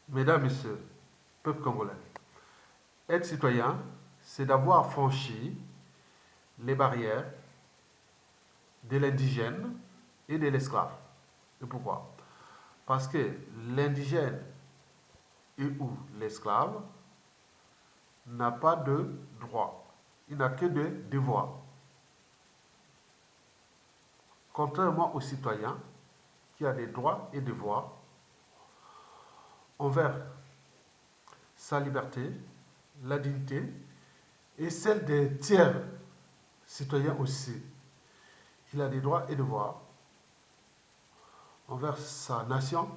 Mesdames, Messieurs, peuple congolais, être citoyen, c'est d'avoir franchi les barrières de l'indigène et de l'esclave. Et pourquoi? Parce que l'indigène et ou l'esclave n'a pas de droit, il n'a que des devoirs. Contrairement au citoyen qui a des droits et devoirs envers sa liberté, la dignité et celle des tiers citoyens aussi. Il a des droits et devoirs envers sa nation,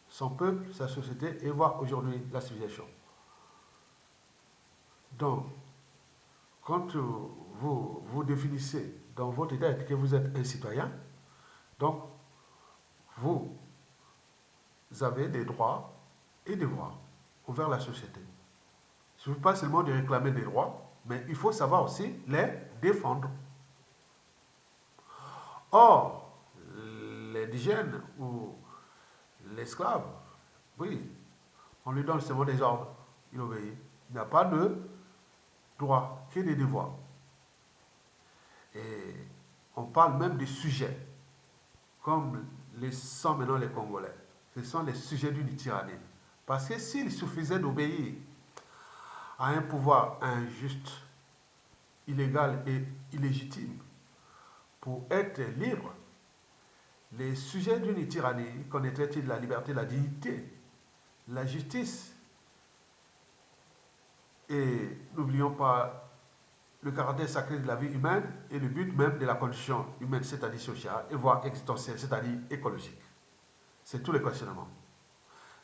son peuple, sa société et voir aujourd'hui la civilisation. Donc, quand vous définissez dans votre tête que vous êtes un citoyen, donc vous avez des droits et devoirs envers la société. Il ne suffit pas seulement de réclamer des droits, mais il faut savoir aussi les défendre. Or, l'indigène ou l'esclave, oui, on lui donne seulement des ordres, il obéit. Il n'a pas de droit que des devoirs. Et on parle même des sujets, comme les sont maintenant les Congolais. Ce sont les sujets d'une tyrannie. Parce que s'il suffisait d'obéir à un pouvoir injuste, illégal et illégitime pour être libre, les sujets d'une tyrannie connaîtraient-ils la liberté, la dignité, la justice? Et n'oublions pas le caractère sacré de la vie humaine et le but même de la condition humaine, c'est-à-dire sociale, et voire existentielle, c'est-à-dire écologique. C'est tous les questionnements.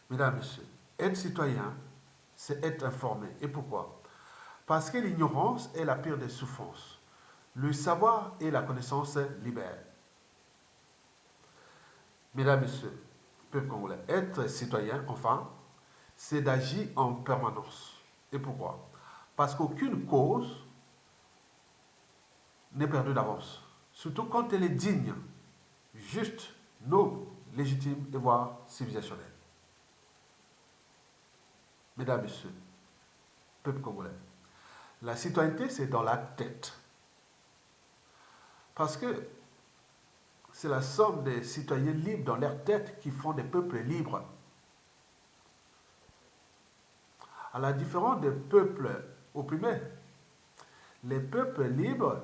Mesdames, Messieurs, être citoyen, c'est être informé. Et pourquoi? Parce que l'ignorance est la pire des souffrances. Le savoir et la connaissance libèrent. Mesdames, Messieurs, peuple congolais, être citoyen, enfin, c'est d'agir en permanence. Et pourquoi? Parce qu'aucune cause n'est perdue d'avance. Surtout quand elle est digne, juste, noble, légitime et voire civilisationnelle. Mesdames, Messieurs, peuple congolais, la citoyenneté, c'est dans la tête. Parce que c'est la somme des citoyens libres dans leur tête qui font des peuples libres. À la différence des peuples opprimés, les peuples libres,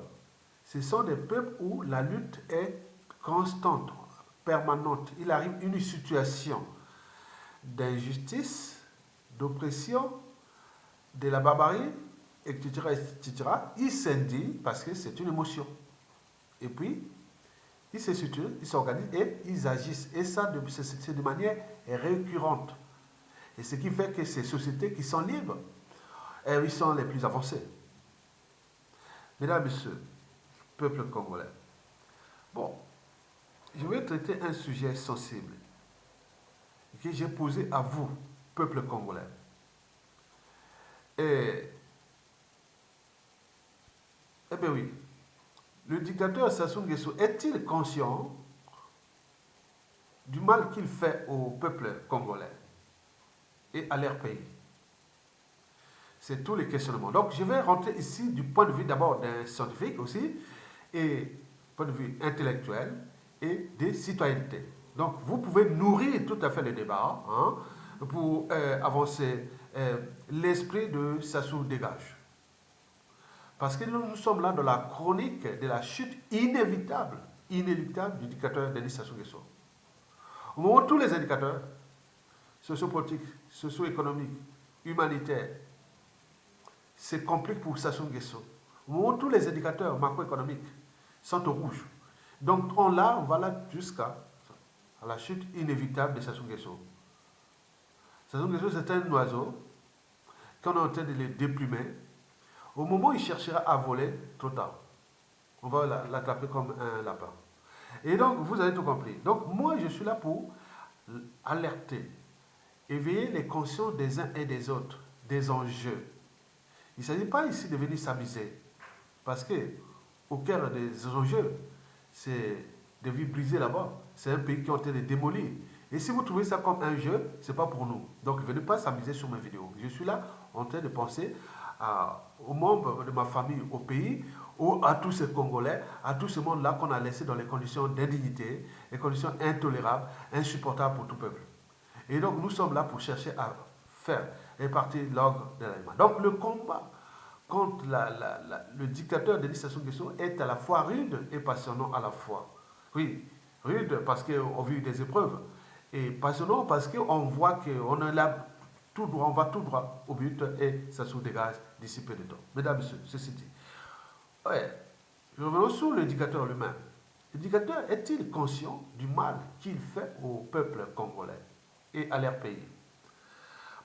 ce sont des peuples où la lutte est constante, permanente. Il arrive une situation d'injustice, d'oppression, de la barbarie, etc., etc. Ils s'indignent parce que c'est une émotion. Et puis, ils se structurent, ils s'organisent et ils agissent. Et ça, c'est de manière récurrente. Et ce qui fait que ces sociétés qui sont libres, ils sont les plus avancées. Mesdames, Messieurs, peuple congolais. Bon, je vais traiter un sujet sensible que j'ai posé à vous, peuple congolais. Et, eh bien oui, le dictateur Sassou Nguesso est-il conscient du mal qu'il fait au peuple congolais et à leur pays? C'est tous les questionnements. Donc, je vais rentrer ici du point de vue d'abord d'un scientifique aussi, et point de vue intellectuel et des citoyennetés. Donc, vous pouvez nourrir tout à fait le débat pour avancer l'esprit de Sassou dégage. Parce que nous sommes là dans la chronique de la chute inévitable, inéluctable du dictateur Denis Sassou Nguesso. Au moment où tous les indicateurs sociopolitiques, socio-économiques, humanitaires, c'est compliqué pour Sassou Nguesso. Au moment où tous les indicateurs macroéconomiques sont au rouge. Donc on va là jusqu'à la chute inévitable de Sassou Nguesso. Sassou Nguesso, c'est un oiseau qu'on est en train de le déplumer. Au moment où il cherchera à voler, trop tard. On va l'attraper comme un lapin. Et donc, vous avez tout compris. Donc, moi, je suis là pour alerter, éveiller les consciences des uns et des autres, des enjeux. Il ne s'agit pas ici de venir s'amuser. Parce que, au cœur des enjeux, c'est des vies brisées là-bas. C'est un pays qui est en train de démolir. Et si vous trouvez ça comme un jeu, c'est pas pour nous. Donc, venez pas s'amuser sur mes vidéos. Je suis là en train de penser aux membres de ma famille au pays, ou à tous ces Congolais, à tout ce monde-là qu'on a laissé dans les conditions d'indignité, les conditions intolérables, insupportables pour tout peuple. Et donc, nous sommes là pour chercher à faire répartir l'ordre de l'aliment. Donc, le combat contre le dictateur Denis Sassou Nguesso est à la fois rude et passionnant à la fois. Oui, rude parce qu'on vit des épreuves, et passionnant parce qu'on voit qu'on est là tout droit, on va tout droit au but et ça se dégage d'ici peu de temps. Mesdames et messieurs, ceci dit. Ouais, revenons sur le dictateur lui-même. Le dictateur est-il conscient du mal qu'il fait au peuple congolais et à leur pays?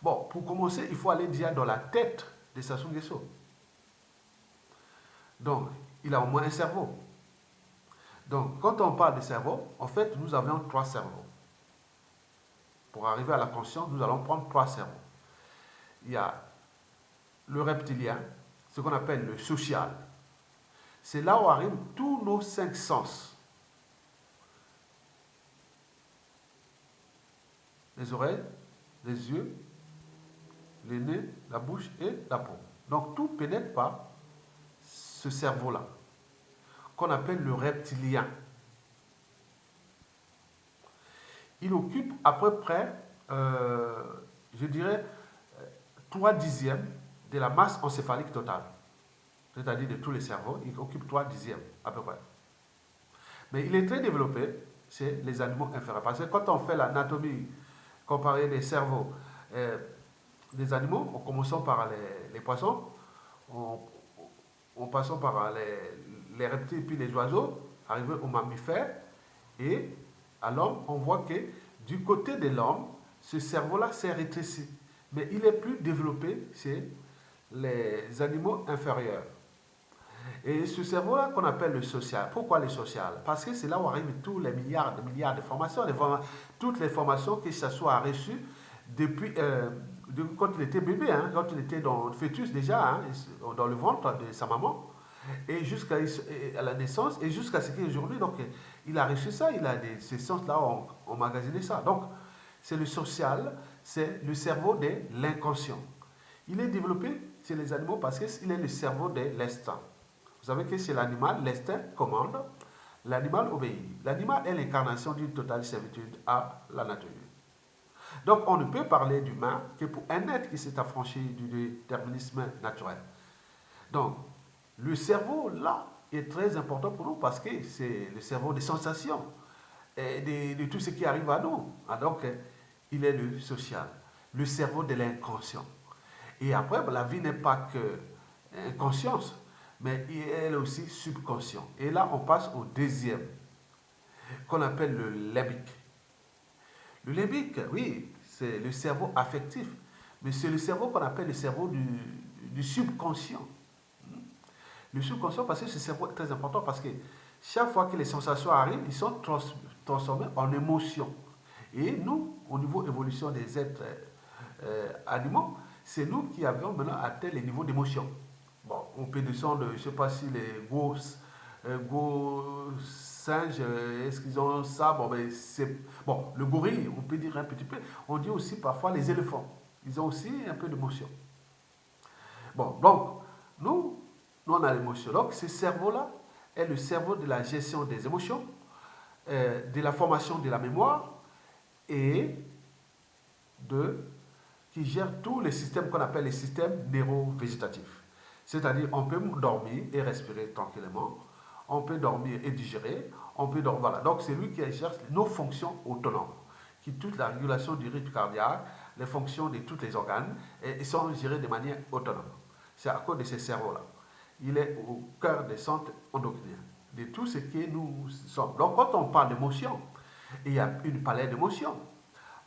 Bon, pour commencer, il faut aller déjà dans la tête de Sassou Nguesso. Donc, il a au moins un cerveau. Donc, quand on parle de cerveau, en fait, nous avons 3 cerveaux. Pour arriver à la conscience, nous allons prendre 3 cerveaux. Il y a le reptilien, ce qu'on appelle le social. C'est là où arrivent tous nos 5 sens. Les oreilles, les yeux, les nez, la bouche et la peau. Donc tout pénètre par ce cerveau-là, qu'on appelle le reptilien. Il occupe à peu près, je dirais, 3/10 de la masse encéphalique totale. C'est-à-dire de tous les cerveaux, il occupe 3/10 à peu près. Mais il est très développé chez les animaux inférieurs. Parce que quand on fait l'anatomie comparée des cerveaux des animaux, en commençant par les poissons, en passant par les reptiles puis les oiseaux, arrivé aux mammifères, et à l'homme, on voit que du côté de l'homme, ce cerveau-là s'est rétréci. Mais il est plus développé chez les animaux inférieurs. Et ce cerveau-là qu'on appelle le social. Pourquoi le social? Parce que c'est là où arrivent tous les milliards de formations, toutes les formations que ça soit reçues depuis quand il était bébé, hein, quand il était dans le fœtus déjà, hein, dans le ventre de sa maman, et jusqu'à la naissance, et jusqu'à ce qu'aujourd'hui, donc il a reçu ça, il a ces sens-là emmagasiné ça. Donc, c'est le social, c'est le cerveau de l'inconscient. Il est développé chez les animaux parce qu'il est le cerveau de l'instinct. Vous savez que chez l'animal, l'instinct commande, l'animal obéit. L'animal est l'incarnation d'une totale servitude à la nature. Donc on ne peut parler d'humain que pour un être qui s'est affranchi du déterminisme naturel. Donc le cerveau là est très important pour nous parce que c'est le cerveau des sensations et de tout ce qui arrive à nous. Donc il est le social, le cerveau de l'inconscient. Et après, la vie n'est pas que conscience, mais elle est aussi subconscient. Et là, on passe au deuxième, qu'on appelle le limbique. Le limbique, oui, c'est le cerveau affectif, mais c'est le cerveau qu'on appelle le cerveau du subconscient. Le subconscient, parce que ce cerveau est très important, parce que chaque fois que les sensations arrivent, ils sont transformés en émotions. Et nous, au niveau évolution des êtres animaux, c'est nous qui avions maintenant atteint les niveaux d'émotion. Bon, on peut descendre, je ne sais pas si les gros singes, est-ce qu'ils ont ça? Bon, ben c'est bon, le gorille, on peut dire un petit peu. On dit aussi parfois les éléphants. Ils ont aussi un peu d'émotion. Bon, donc, nous on a l'émotion. Donc, ce cerveau-là est le cerveau de la gestion des émotions, de la formation de la mémoire et qui gère tous les systèmes qu'on appelle les systèmes neurovégétatifs. C'est-à-dire, on peut dormir et respirer tranquillement, on peut dormir et digérer, on peut dormir, voilà. Donc, c'est lui qui gère nos fonctions autonomes, qui toute la régulation du rythme cardiaque, les fonctions de tous les organes, et sont gérées de manière autonome. C'est à cause de ce cerveau-là. Il est au cœur des centres endocriniens, de tout ce que nous sommes. Donc, quand on parle d'émotion, il y a une palette d'émotions.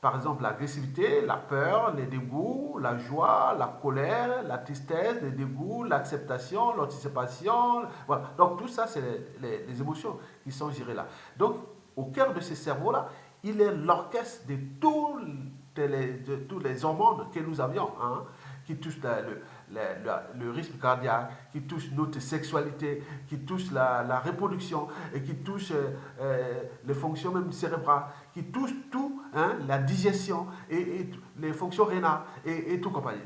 Par exemple, l'agressivité, la peur, le dégoût, la joie, la colère, la tristesse, le dégoût, l'acceptation, l'anticipation. Voilà. Donc, tout ça, c'est les émotions qui sont gérées là. Donc, au cœur de ce cerveau-là, il est l'orchestre de tous les hormones que nous avions, hein, qui touche le rythme cardiaque, qui touche notre sexualité, qui touche la reproduction, et qui touche les fonctions même cérébrales, qui touche tout, hein, la digestion, et les fonctions rénales, et tout compagnie.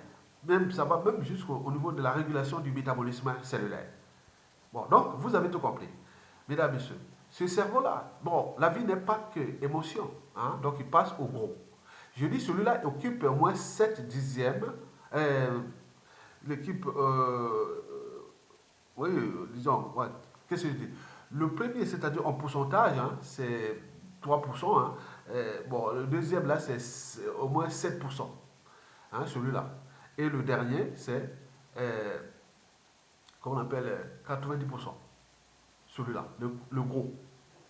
Même, ça va même jusqu'au niveau de la régulation du métabolisme cellulaire. Bon, donc, vous avez tout compris. Mesdames et messieurs, ce cerveau-là, bon, la vie n'est pas que émotion, hein, donc il passe au gros. Je dis celui-là occupe au moins 7 dixièmes. L'équipe, oui, disons, ouais, qu'est-ce que je dis? Le premier, c'est-à-dire en pourcentage, hein, c'est 3%. Hein, bon, le deuxième, là, c'est au moins 7%, hein, celui-là. Et le dernier, c'est, comment on appelle, 90%. Celui-là, le gros.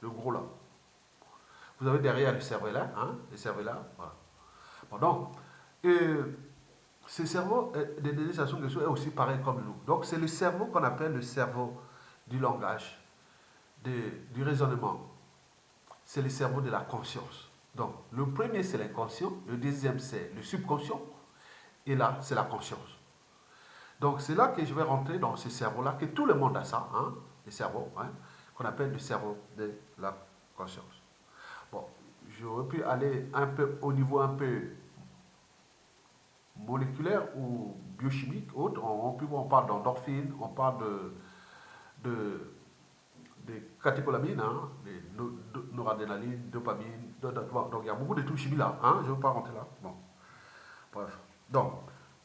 Le gros là. Vous avez derrière le cerveau-là, hein, le cerveau-là, voilà. Bon, donc, ce cerveau de Denis Sassou Nguesso est aussi pareil comme nous. Donc, c'est le cerveau qu'on appelle le cerveau du langage, du raisonnement. C'est le cerveau de la conscience. Donc, le premier, c'est l'inconscient. Le deuxième, c'est le subconscient. Et là, c'est la conscience. Donc, c'est là que je vais rentrer dans ce cerveau-là, que tout le monde a ça, hein, le cerveau, hein, qu'on appelle le cerveau de la conscience. Bon, j'aurais pu aller un peu au niveau un peu moléculaire ou biochimique, autre. On parle d'endorphine, on parle de catécholamines, hein, de noradrénaline, dopamine. Donc il y a beaucoup de trucs chimiques là. Hein, je ne veux pas rentrer là. Bon, bref. Donc,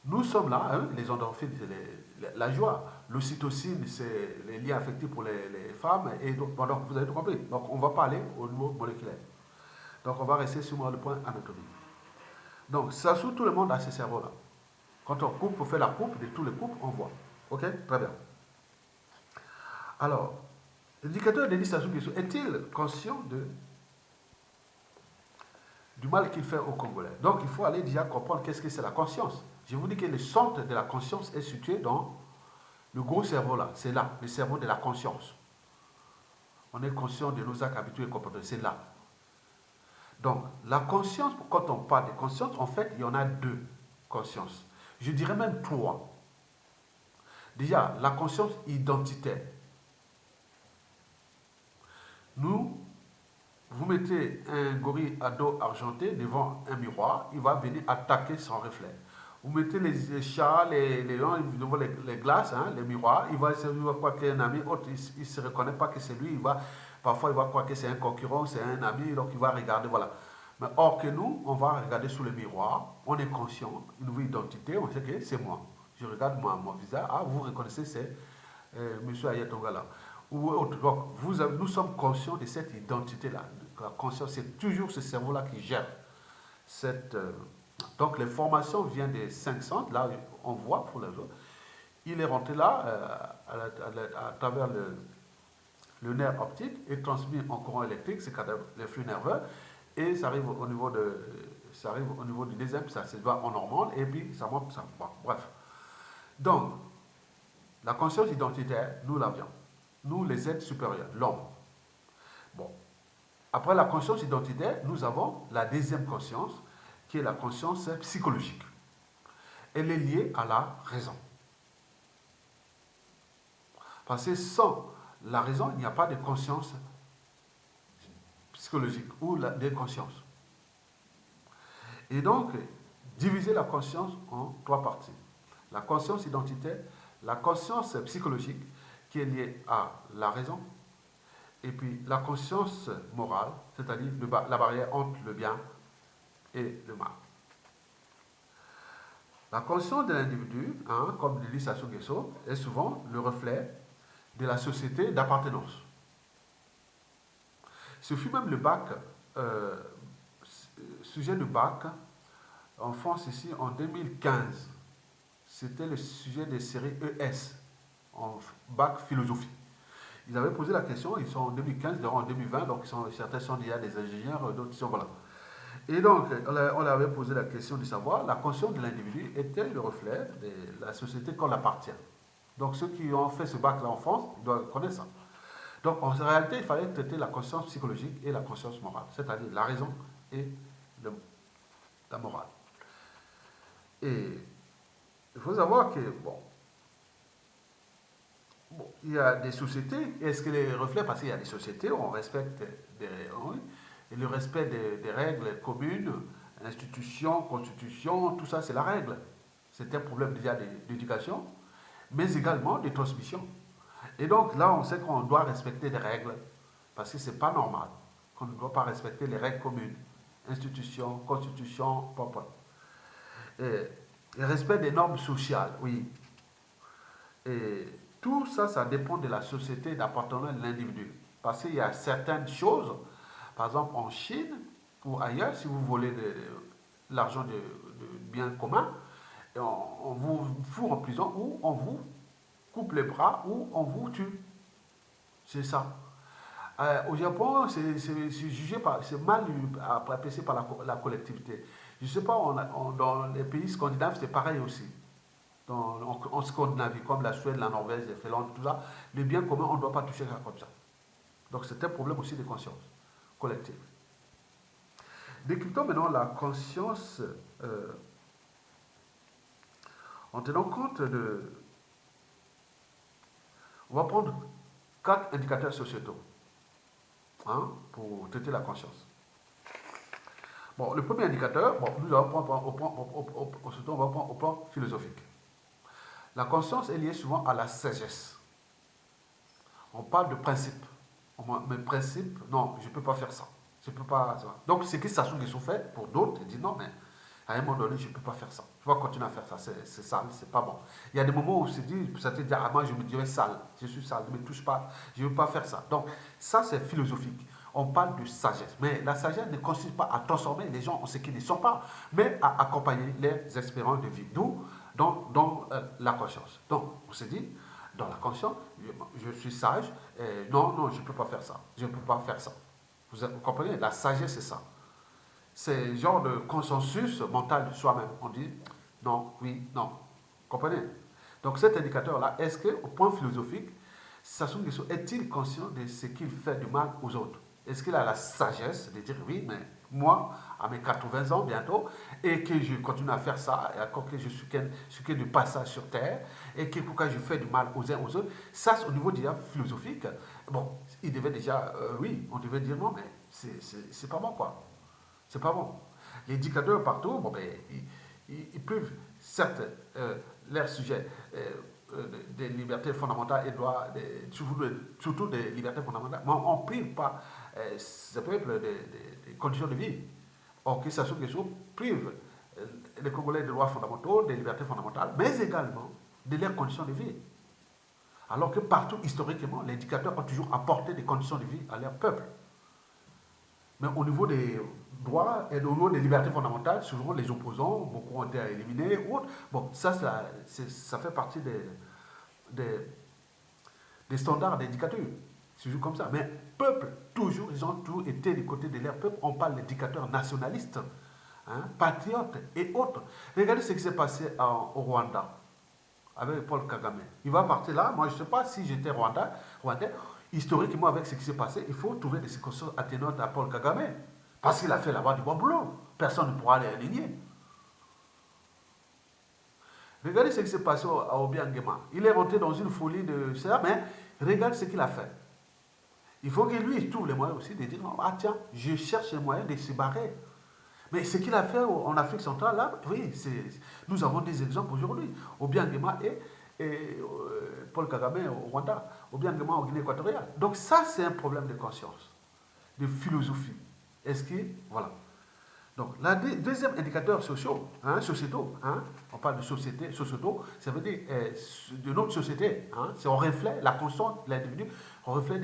nous sommes là, hein, les endorphines, c'est la joie. L'ocytocine, c'est les liens affectifs pour les femmes. Et donc, bon, donc, vous avez tout compris. Donc, on ne va pas aller au niveau moléculaire. Donc, on va rester sur le point anatomique. Donc, ça sous tout le monde a ce cerveau-là. Quand on coupe, on fait la coupe de tous les coupes, on voit. Ok? Très bien. Alors, l'éducateur Denis Sassou Nguesso est-il conscient du mal qu'il fait aux Congolais? Donc, il faut aller déjà comprendre qu'est-ce que c'est la conscience. Je vous dis que le centre de la conscience est situé dans le gros cerveau là. C'est là, le cerveau de la conscience. On est conscient de nos actes habituels et comportements. C'est là. Donc, la conscience, quand on parle de conscience, en fait, il y en a deux consciences. Je dirais même trois. Déjà, la conscience identitaire. Nous, vous mettez un gorille à dos argenté devant un miroir, il va venir attaquer son reflet. Vous mettez les chats, les lions devant les glaces, hein, les miroirs, il va croire qu'il y a un ami, autre, il ne se reconnaît pas que c'est lui, parfois il va croire que c'est un concurrent, c'est un ami, donc il va regarder, voilà. Mais or que nous, on va regarder sous le miroir, on est conscient, une nouvelle identité, on sait que c'est moi. Je regarde mon visage, ah, vous reconnaissez, c'est M. Ayatollah. Donc, nous sommes conscients de cette identité-là. La conscience, c'est toujours ce cerveau-là qui gère cette. Donc, l'information vient des 5 centres, là, on voit pour les autres. Il est rentré là, à travers le nerf optique, et transmis en courant électrique, c'est les flux nerveux, et ça arrive au niveau du deuxième, ça se voit en normande, et puis ça monte, ça. Bon, bref. Donc, la conscience identitaire, nous l'avions. Nous, les êtres supérieurs, l'homme. Bon. Après la conscience identitaire, nous avons la deuxième conscience, qui est la conscience psychologique. Elle est liée à la raison. Parce que sans la raison, il n'y a pas de conscience psychologique ou de conscience. Et donc, diviser la conscience en trois parties. La conscience identitaire, la conscience psychologique, qui est liée à la raison, et puis la conscience morale, c'est-à-dire la barrière entre le bien et le mal. La conscience de l'individu, hein, comme le dit Sassou Nguesso, est souvent le reflet de la société d'appartenance. Ce fut même le bac, sujet de bac, en France ici en 2015. C'était le sujet des séries ES, en bac philosophie. Ils avaient posé la question, ils sont en 2015, ils en 2020, donc certains sont déjà des ingénieurs, d'autres sont voilà. Et donc, on leur avait posé la question de savoir, la conscience de l'individu est-elle le reflet de la société qu'on appartient? Donc, ceux qui ont fait ce bac-là en France, ils doivent connaître ça. Donc, en réalité, il fallait traiter la conscience psychologique et la conscience morale, c'est-à-dire la raison et la morale. Et faut savoir que, bon, il y a des sociétés, est-ce que les reflets, parce qu'il y a des sociétés où on respecte oui, et le respect des règles communes, institutions, constitutions, tout ça, c'est la règle. C'est un problème déjà d'éducation, mais également de transmission. Et donc là, on sait qu'on doit respecter des règles, parce que ce n'est pas normal qu'on ne doit pas respecter les règles communes, institutions, constitutions, papa. Et respect des normes sociales, oui. Et tout ça, ça dépend de la société d'appartenance de l'individu. Parce qu'il y a certaines choses, par exemple en Chine ou ailleurs, si vous volez de l'argent de biens communs, on vous fout en prison ou on vous coupe les bras ou on vous tue. C'est ça. Au Japon, c'est jugé par, c'est mal apprécié par la collectivité. Je ne sais pas, dans les pays scandinaves, c'est pareil aussi. En Scandinavie, comme la Suède, la Norvège, la Finlande, tout ça, les biens communs, on ne doit pas toucher ça comme ça. Donc c'est un problème aussi de conscience collective. Décryptons maintenant la conscience en tenant compte de... On va prendre 4 indicateurs sociétaux pour traiter la conscience. Bon, le premier indicateur, bon, nous allons prendre on va prendre au plan philosophique. La conscience est liée souvent à la sagesse. On parle de principe. Mais principe, non, je ne peux pas faire ça. Je peux pas. Donc, ce que Sassou Nguesso fait, pour d'autres, il dit non, mais à un moment donné, je ne peux pas faire ça. Je vais continuer à faire ça. C'est sale, c'est pas bon. Il y a des moments où c'est dit, ça te dit, ah, moi, je me dirais sale. Je suis sale, ne me touche pas. Je ne veux pas faire ça. Donc, ça, c'est philosophique. On parle de sagesse. Mais la sagesse ne consiste pas à transformer les gens en ce qu'ils ne sont pas, mais à accompagner les espérances de vie. D'où dans la conscience. Donc, on s'est dit, dans la conscience, je suis sage, non, non, je ne peux pas faire ça. Je ne peux pas faire ça. Vous comprenez? La sagesse, c'est ça. C'est le genre de consensus mental de soi-même. On dit non, oui, non. Vous comprenez? Donc cet indicateur-là, est-ce qu'au point philosophique, Sassou Nguesso est-il conscient de ce qu'il fait du mal aux autres? Est-ce qu'il a la sagesse de dire oui, mais moi, à mes 80 ans bientôt, et que je continue à faire ça, et encore que je suis que de passage sur terre, et que pourquoi je fais du mal aux uns aux autres, ça, au niveau déjà philosophique, bon, il devait déjà, oui, on devait dire non, mais c'est pas bon, quoi. C'est pas bon. Les dictateurs partout, bon, ben, ils peuvent, certes, leur sujet des libertés fondamentales et droits, surtout des libertés fondamentales, mais on ne prive pas ces peuples des conditions de vie. Or, que Sassou Nguesso prive les Congolais des droits fondamentaux, des libertés fondamentales, mais également de leurs conditions de vie. Alors que partout, historiquement, les dictateurs ont toujours apporté des conditions de vie à leur peuple. Mais au niveau des droits et au niveau des libertés fondamentales, souvent les opposants, beaucoup ont été éliminés ou autres. Bon, ça fait partie des standards des dictatures. C'est toujours comme ça. Mais peuple, toujours, ils ont toujours été du côté de leur peuple. On parle des dictateurs nationalistes, patriotes et autres. Regardez ce qui s'est passé au Rwanda avec Paul Kagame. Il va partir là. Moi, je ne sais pas si j'étais rwandais. Historiquement, avec ce qui s'est passé, il faut trouver des circonstances atténuantes à Paul Kagame. Parce qu'il a fait là-bas du bon boulot. Personne ne pourra l'aligner. Regardez ce qui s'est passé à Obiang Nguema. Il est rentré dans une folie de ça, mais regarde ce qu'il a fait. Il faut que lui trouve les moyens aussi de dire non, ah tiens, je cherche les moyens de se barrer. Mais ce qu'il a fait en Afrique centrale, là, oui, nous avons des exemples aujourd'hui. Obiang Nguema et Paul Kagame au Rwanda, Obiang Nguema au Guinée équatoriale. Donc ça, c'est un problème de conscience, de philosophie. Est-ce que, voilà. Donc, le deuxième indicateur sociétaux, on parle de société, sociétaux, ça veut dire de notre société, c'est on reflète la conscience de l'individu, on reflète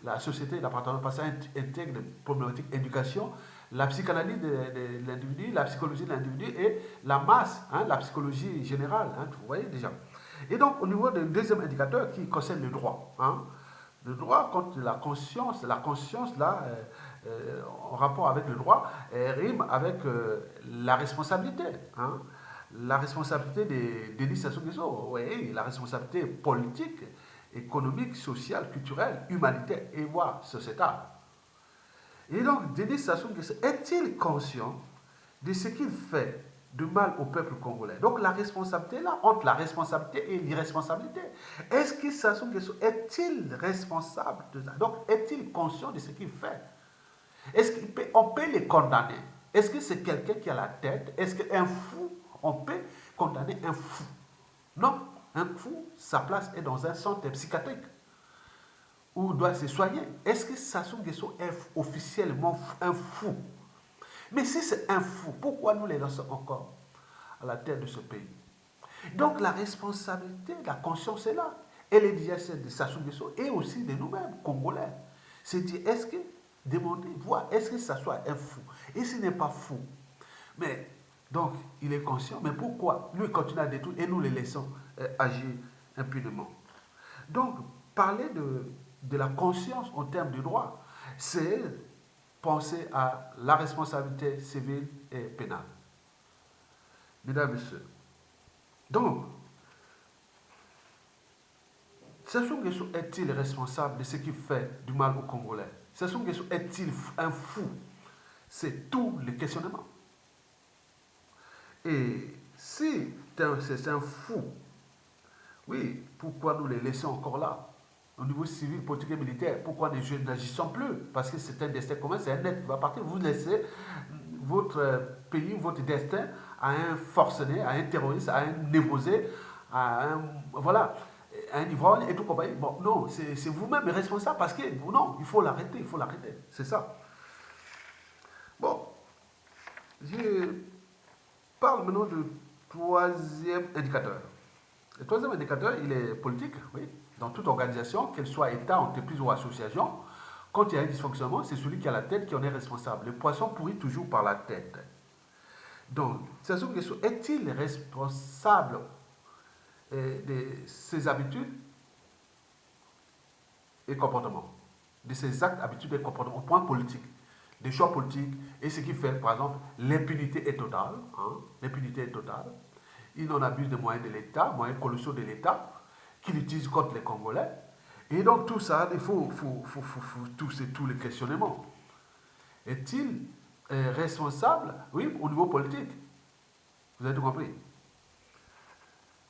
la société, l'appartenance, parce que ça intègre des problématiques éducation, la psychanalyse de l'individu, la psychologie de l'individu et la masse, la psychologie générale, vous voyez déjà. Et donc, au niveau du deuxième indicateur qui concerne le droit, le droit contre la conscience là, en rapport avec le droit, rime avec la responsabilité. La responsabilité des Denis Sassou Nguesso, oui, la responsabilité politique, économique, sociale, culturelle, humanitaire et voire sociétale. Et donc, Denis Sassou Nguesso est-il conscient de ce qu'il fait du mal au peuple congolais. Donc la responsabilité là, entre la responsabilité et l'irresponsabilité. Est-ce que Sassou Nguesso est-il responsable de ça? Donc est-il conscient de ce qu'il fait? Est-ce qu'on peut les condamner? Est-ce que c'est quelqu'un qui a la tête? Est-ce qu'un fou, on peut condamner un fou? Non, un fou, sa place est dans un centre psychiatrique où il doit se soigner. Est-ce que Sassou Nguesso est officiellement un fou? Mais si c'est un fou, pourquoi nous les lançons encore à la tête de ce pays? Donc la responsabilité, la conscience est là. Elle est déjà celle de Sassou Nguesso et aussi de nous-mêmes, Congolais. C'est dire, est-ce que, demander, voir, est-ce que ça soit un fou? Et s'il n'est pas fou, mais donc il est conscient, mais pourquoi lui continue à détruire et nous les laissons agir impunément? Donc parler de la conscience en termes de droit, c'est penser à la responsabilité civile et pénale. Mesdames et messieurs, donc, Sassou Nguesso est-il responsable de ce qui fait du mal aux Congolais? Sassou Nguesso est-il un fou? C'est tout le questionnement. Et si c'est un fou, oui, pourquoi nous les laissons encore là? Au niveau civil, politique et militaire, pourquoi nous n'agissons plus? Parce que c'est un destin commun, c'est un être qui va partir. Vous laissez votre pays, votre destin à un forcené, à un terroriste, à un névrosé, à un, voilà, à un ivrogne et tout compagnie. Bon, non, c'est vous-même responsable parce que, non, il faut l'arrêter, il faut l'arrêter. C'est ça. Bon, je parle maintenant du troisième indicateur. Le troisième indicateur, il est politique, oui. Dans toute organisation, qu'elle soit État, entreprise ou association, quand il y a un dysfonctionnement, c'est celui qui a la tête qui en est responsable. Le poisson pourrit toujours par la tête. Donc, Sassou Nguesso est-il responsable de ses habitudes et comportements, de ses actes, habitudes et comportements au point politique, des choix politiques et ce qui fait, par exemple, l'impunité est totale. Hein, l'impunité est totale. Il en abuse des moyens de l'État, moyens colossaux de l'État, qu'il utilise contre les Congolais. Et donc tout ça, il faut tous les questionnements. Est-il responsable? Oui, au niveau politique. Vous avez tout compris.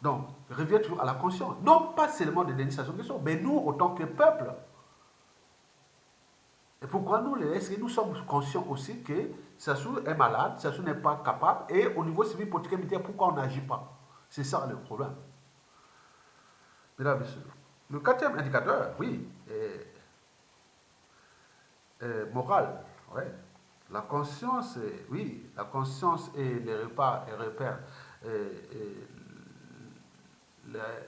Donc, revient toujours à la conscience. Non pas seulement des Denis Sassou Nguesso, mais nous, autant que peuple. Et pourquoi nous, est-ce que nous sommes conscients aussi que Sassou est malade, Sassou n'est pas capable, et au niveau civil, politique et militaire, pourquoi on n'agit pas? C'est ça le problème. Mesdames et messieurs, le quatrième indicateur, oui, est moral. Ouais. La conscience, oui, la conscience et les repères,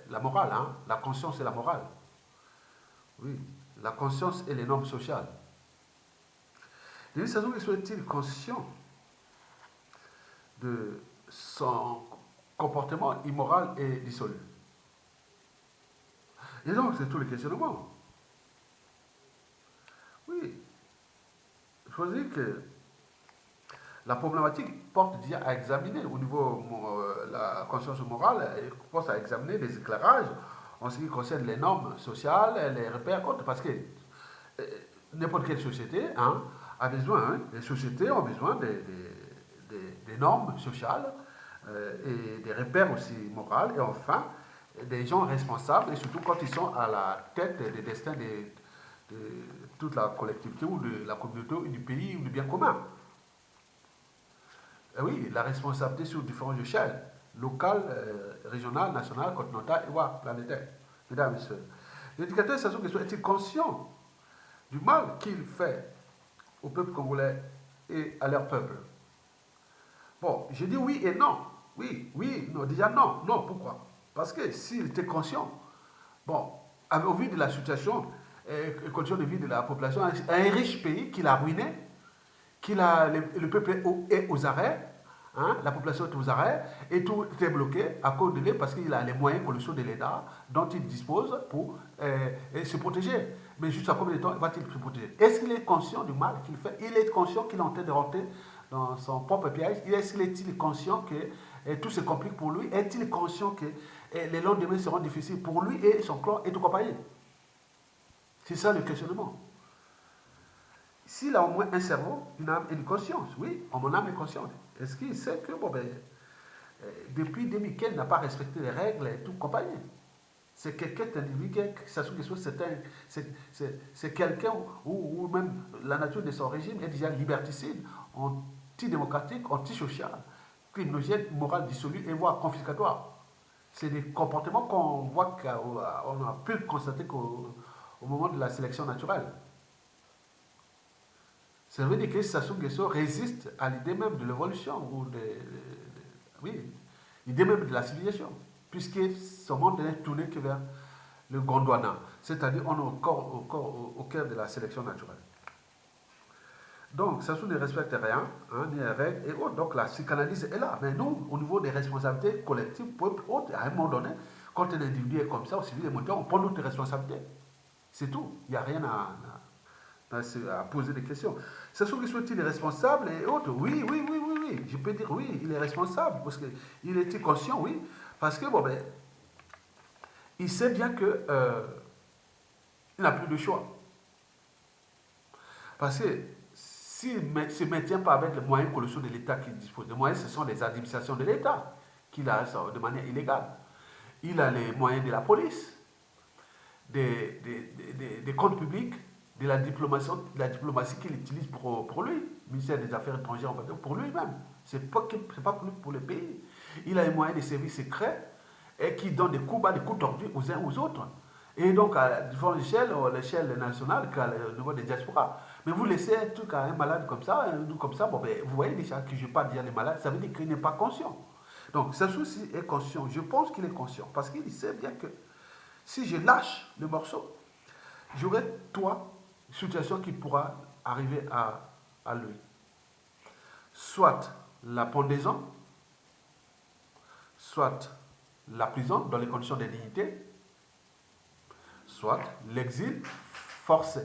la morale, hein, la conscience et la morale. Oui, la conscience et les normes sociales. Denis Sassou Nguesso est-il conscient de son comportement immoral et dissolu? Et donc, c'est tout le questionnement. Oui, il faut dire que la problématique porte déjà à examiner au niveau de la conscience morale, elle porte à examiner les éclairages en ce qui concerne les normes sociales, les repères autres, parce que n'importe quelle société hein, a besoin, hein, les sociétés ont besoin des normes sociales et des repères aussi moraux, et enfin, des gens responsables, et surtout quand ils sont à la tête des destins de toute la collectivité ou de la communauté ou du pays ou du bien commun. Et oui, la responsabilité sur différentes échelles, locales, régionales, nationales, continentales et voire planétaires. Mesdames et messieurs, l'éducateur Sassou Nguesso est-il conscient du mal qu'il fait au peuple congolais et à leur peuple? Bon, je dis oui et non. Oui, oui, non, déjà non. Non, pourquoi? Parce que s'il était conscient, bon, au vu de la situation, conditions de vie de la population, un riche pays qu'il a ruiné, le peuple est aux arrêts, hein, la population est aux arrêts, et tout est bloqué à cause de lui parce qu'il a les moyens colossaux de l'État dont il dispose pour se protéger. Mais jusqu'à combien de temps va-t-il se protéger? Est-ce qu'il est conscient du mal qu'il fait? Il est conscient qu'il est en train de rentrer dans son propre piège? Est-il conscient que tout se complique pour lui? Est-il conscient que les lendemains seront difficiles pour lui et son clan et tout compagnie? C'est ça le questionnement. S'il a au moins un cerveau, une âme et une conscience, oui, mon âme est consciente. Est-ce qu'il sait que, bon, ben, depuis 2015, n'a pas respecté les règles et tout compagnie. C'est quelqu'un d'individu, Sassou Nguesso, c'est quelqu'un où même la nature de son régime est déjà liberticide, antidémocratique, antisocial, criminogène, moral dissolu et voire confiscatoire. C'est des comportements qu'on voit qu'on a pu constater au moment de la sélection naturelle. Ça veut dire que Sassou Nguesso résiste à l'idée même de l'évolution, ou oui, l'idée même de la civilisation, puisque son monde n'est tourné que vers le Gondwana, c'est-à-dire on est encore au cœur de la sélection naturelle. Donc, Sassou ne respecte rien, hein, ni les règles et autres. Donc, la psychanalyse est là. Mais nous, au niveau des responsabilités collectives, peuple, autres, à un moment donné, quand un individu est comme ça, au civil et moteur, on prend notre responsabilité. C'est tout. Il n'y a rien à poser des questions. Sassou Nguesso est-il responsable et autres? Oui, oui, oui, oui, oui. Je peux dire oui, il est responsable. Parce qu'il était conscient, oui. Parce que, bon, ben, il sait bien que il n'a plus de choix. Parce que s'il ne se maintient pas avec les moyens colossaux de l'État qu'il dispose, les moyens, ce sont les administrations de l'État qu'il a de manière illégale. Il a les moyens de la police, des comptes publics, de la diplomatie qu'il utilise pour lui, ministère des Affaires étrangères, pour lui-même. C'est pas pour le pays. Il a les moyens des services secrets et qui donnent des coups bas, des coups tordus aux uns aux autres. Et donc, à l'échelle nationale, qu'à au niveau des diasporas. Mais vous laissez un truc à un malade comme ça, bon, ben, vous voyez déjà que je ne vais pas dire les malades, ça veut dire qu'il n'est pas conscient. Donc, Sassou est conscient. Je pense qu'il est conscient. Parce qu'il sait bien que si je lâche le morceau, j'aurai une situation qui pourra arriver à lui. Soit la pendaison, soit la prison dans les conditions d'indignité, soit l'exil forcé.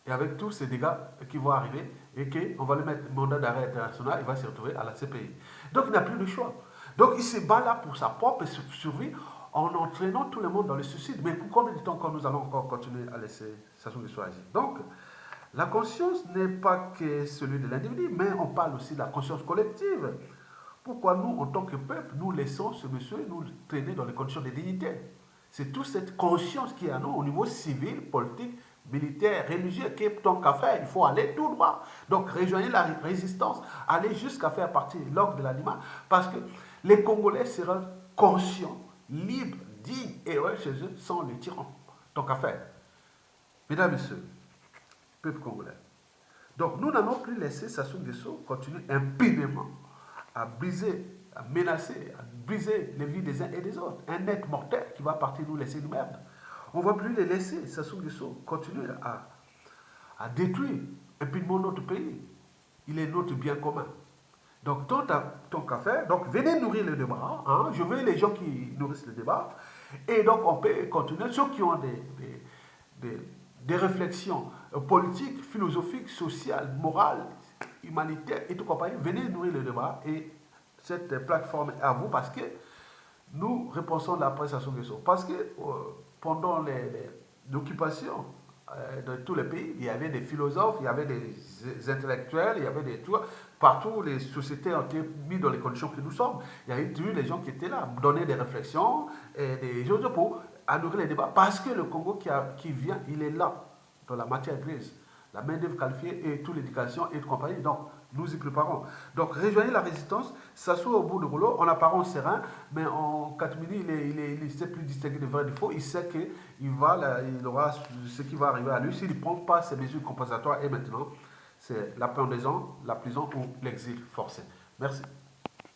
Et avec tous ces dégâts qui vont arriver, et qu'on va lui mettre mandat d'arrêt international, il va se retrouver à la CPI. Donc il n'a plus de choix. Donc il se bat là pour sa propre survie en entraînant tout le monde dans le suicide. Mais pour combien de temps encore nous allons encore continuer à laisser Sassou Nguesso agir? Donc la conscience n'est pas que celui de l'individu, mais on parle aussi de la conscience collective. Pourquoi nous, en tant que peuple, nous laissons ce monsieur nous traîner dans les conditions de dignité? C'est toute cette conscience qui est à nous au niveau civil, politique, militaire, religieux, qui est tant qu'à faire, il faut aller tout droit. Donc rejoignez la résistance, aller jusqu'à faire partie de l'ordre de l'animal, parce que les Congolais seront conscients, libres, dignes et heureux chez eux sans les tyrans. Tant qu'à faire. Mesdames et messieurs, peuple congolais. Donc nous n'allons plus laisser Sassou Nguesso continuer impunément à briser, à menacer, à briser les vies des uns et des autres. Un être mortel qui va partir nous laisser une merde. On ne va plus les laisser, Sassou Nguesso, continuer à détruire impunément notre pays. Il est notre bien commun. Donc, tant qu'à faire, donc venez nourrir le débat. Hein, je veux les gens qui nourrissent le débat. Et donc, on peut continuer. Ceux qui ont des réflexions politiques, philosophiques, sociales, morales, humanitaires et tout compagnie, venez nourrir le débat. Et cette plateforme est à vous parce que nous repensons la presse à Sassou Nguesso. Parce que pendant l'occupation de tous les pays, il y avait des philosophes, il y avait des intellectuels, il y avait des tout. Partout, les sociétés ont été mises dans les conditions que nous sommes. Il y a eu des gens qui étaient là, donner des réflexions et des choses pour nourrir les débats. Parce que le Congo qui vient, il est là, dans la matière grise. La main-d'œuvre qualifiée et toute l'éducation et compagnie. Donc, nous y préparons. Donc, rejoignez la résistance. Sassou au bout du rouleau, en apparence serein, mais en catimini, il ne sait plus distinguer de vrai et de faux. Il sait qu'il aura ce qui va arriver à lui s'il ne prend pas ces mesures compensatoires. Et maintenant, c'est la pendaison, la prison ou l'exil forcé. Merci.